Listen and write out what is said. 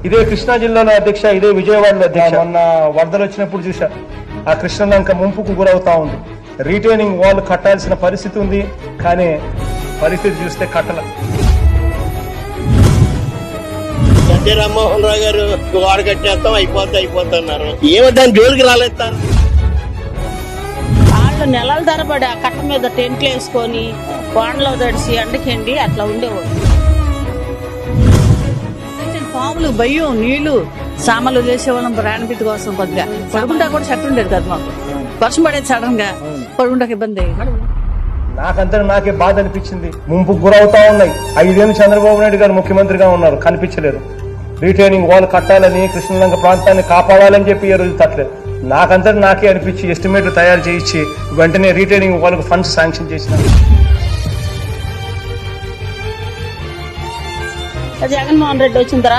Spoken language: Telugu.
ఇదే కృష్ణా జిల్లాలో అధ్యక్ష, ఇదే విజయవాడలో అధ్యక్ష, మొన్న వరదలు వచ్చినప్పుడు చూసా ఆ కృష్ణలంక ముంపుకు గురవుతా ఉంది. రీటైనింగ్ వాల్ కట్టాల్సిన పరిస్థితి ఉంది, కానీ పరిస్థితి చూస్తే కట్టల. రామ్మోహన్ రావు గారు గోడ కట్టేస్తాం అయిపోతున్నారు, ఏమో దాని జోలికి రాలేస్తారు. వాళ్ళు నెలల తరబడి ఆ కట్ట మీద టెంట్లు వేసుకొని వానలో తడిసి ఎండకండి అట్లా ఉండేవాడు. పాములు, భయం, నీళ్లు, సామాన్లు చేసేవాళ్ళం ప్రాణపితి కోసం. కొద్దిగా పడుకుంటా కూడా చెట్టు ఉండేది కదా మాకు. వర్షం పడేది సడన్ గా, పడుకుంటాకి ఇబ్బంది. నాకంతా నాకే బాధ అనిపించింది. ముంపుకు గురవుతా ఉన్నాయి. 5 ఏళ్ళు చంద్రబాబు నాయుడు గారు ముఖ్యమంత్రిగా ఉన్నారు, కనిపించలేదు. రీటైనింగ్ వాల్ కట్టాలని, కృష్ణలంక ప్రాంతాన్ని కాపాడాలని చెప్పి ఏ రోజు తట్టలేదు. నాకంతా నాకే అనిపించి ఎస్టిమేట్లు తయారు చేయించి వెంటనే రీటైనింగ్ వాల్కు ఫండ్స్ శాంక్షన్ చేసిన. జగన్మోహన్ రెడ్డి వచ్చిన తర్వాత